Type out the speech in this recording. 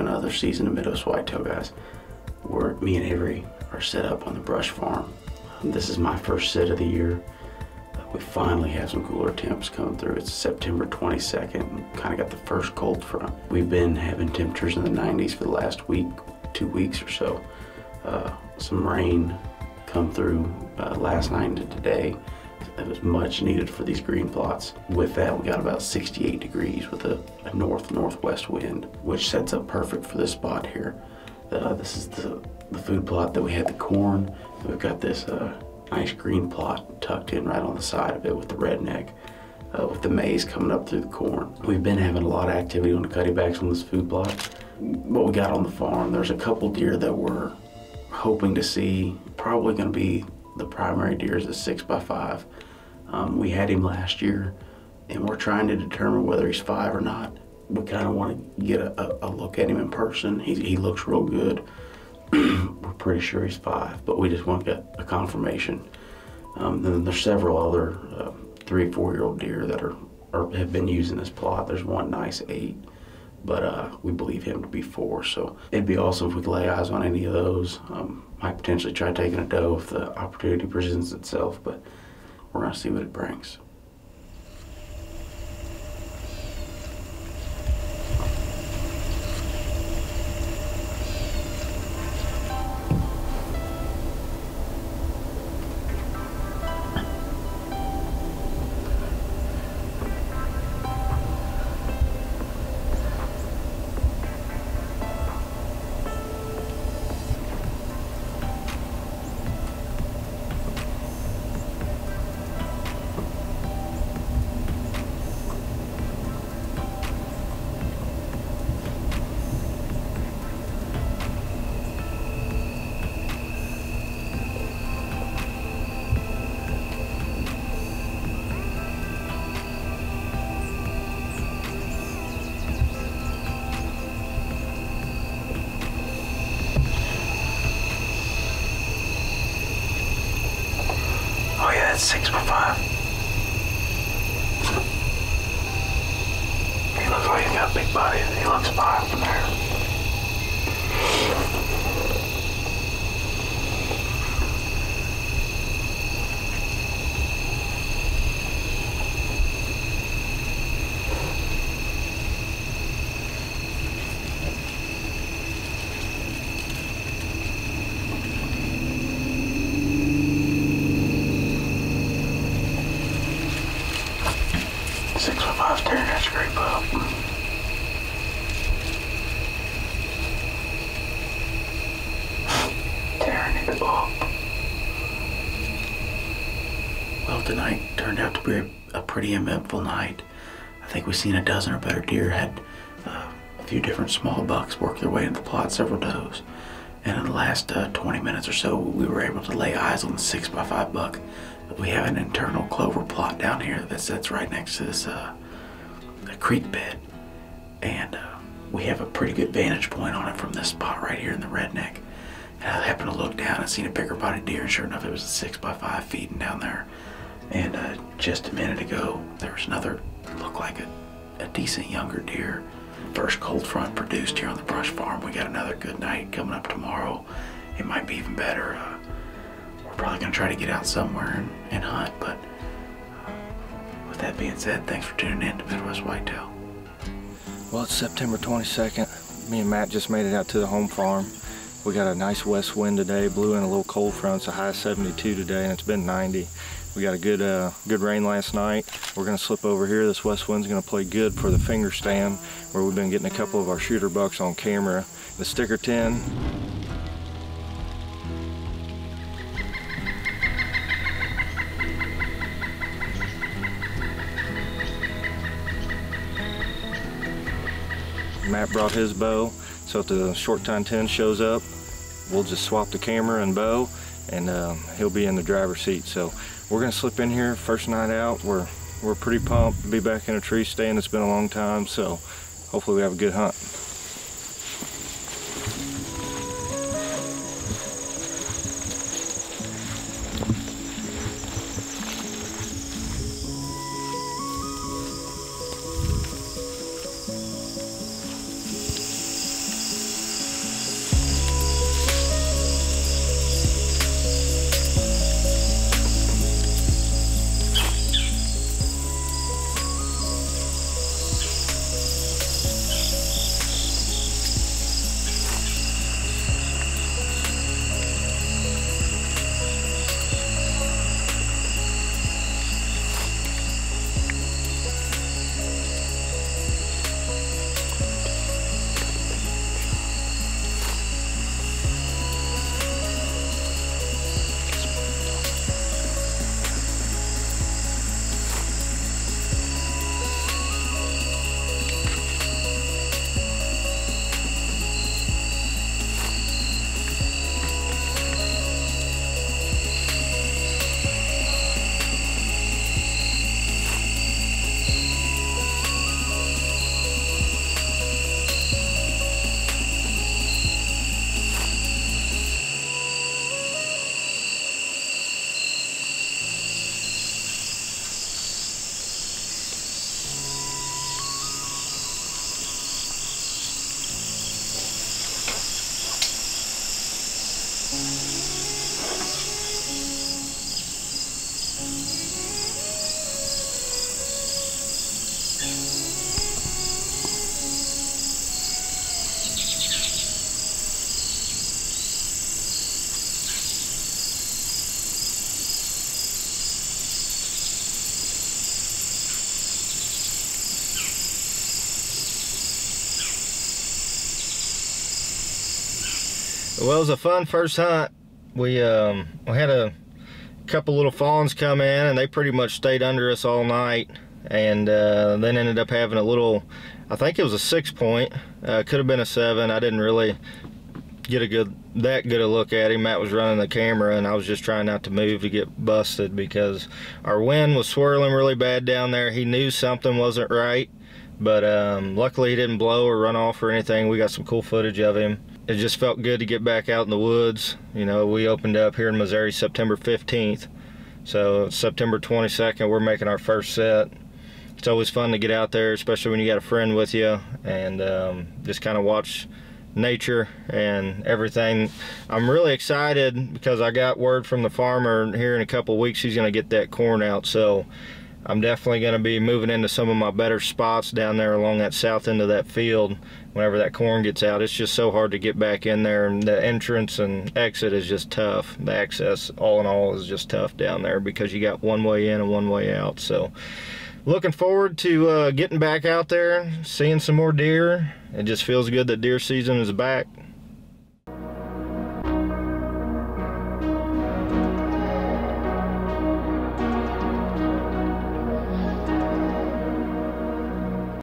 another season of Midwest Whitetail, guys. Me and Avery are set up on the brush farm. This is my first sit of the year. We finally have some cooler temps coming through. It's September 22nd, kind of got the first cold front. We've been having temperatures in the 90s for the last week, 2 weeks or so. Some rain come through last night into today. It was much needed for these green plots. With that, we got about 68 degrees with a north-northwest wind, which sets up perfect for this spot here. This is the food plot that we had the corn. We've got this nice green plot tucked in right on the side of it with the redneck, with the maize coming up through the corn. We've been having a lot of activity on the cuttybacks on this food plot. What we got on the farm, there's a couple deer that we're hoping to see. Probably going to be the primary deer is a 6x5. We had him last year, and we're trying to determine whether he's 5 or not. We kind of want to get a look at him in person. He looks real good. We're pretty sure he's 5, but we just want to get a confirmation. Then there's several other 3-4-year-old deer that have been using this plot. There's one nice 8, but we believe him to be 4. So it'd be awesome if we could lay eyes on any of those. Might potentially try taking a doe if the opportunity presents itself, but we're gonna see what it brings. Oh yeah, that's 6x5. He looks like he's got a big body. He looks 5 from there. 6x5's tearing that scrape up. Tearing it up. Well, tonight turned out to be a pretty eventful night. I think we've seen a dozen or better deer. Had a few different small bucks work their way into the plot, several does. And in the last 20 minutes or so, we were able to lay eyes on the 6x5 buck. We have an internal clover plot down here that sits right next to this creek bed, and we have a pretty good vantage point on it from this spot right here in the redneck. And I happened to look down and seen a bigger bodied deer, and sure enough, it was a 6x5 feeding down there. And just a minute ago, there was another, looked like a decent younger deer. First cold front produced here on the brush farm. We got another good night coming up tomorrow. It might be even better. We're probably gonna try to get out somewhere and hunt, but with that being said, thanks for tuning in to Midwest Whitetail. Well, it's September 22nd. Me and Matt just made it out to the home farm. We got a nice west wind today, blew in a little cold front. It's a high 72 today, and it's been 90. We got a good rain last night. We're gonna slip over here. This west wind's gonna play good for the finger stand, where we've been getting a couple of our shooter bucks on camera. The sticker 10. Matt brought his bow, so if the short tine 10 shows up, we'll just swap the camera and bow, and he'll be in the driver's seat. So we're gonna slip in here first night out. We're pretty pumped to be back in a tree stand. It's been a long time, so hopefully we have a good hunt. Well, it was a fun first hunt. We had a couple little fawns come in, and they pretty much stayed under us all night, and then ended up having a little, I think it was a 6-point, could have been a 7. I didn't really get that good a look at him. Matt was running the camera, and I was just trying not to move to get busted because our wind was swirling really bad down there. He knew something wasn't right, but luckily he didn't blow or run off or anything. We got some cool footage of him. It just felt good to get back out in the woods. You know, we opened up here in Missouri September 15th, so September 22nd we're making our first set. It's always fun to get out there, especially when you got a friend with you, and just kind of watch nature and everything. I'm really excited because I got word from the farmer here in a couple weeks he's going to get that corn out, so I'm definitely going to be moving into some of my better spots down there along that south end of that field whenever that corn gets out. It's just so hard to get back in there, and the entrance and exit is just tough. The access, all in all, is just tough down there because you got one way in and one way out. So looking forward to getting back out there, seeing some more deer. It just feels good that deer season is back.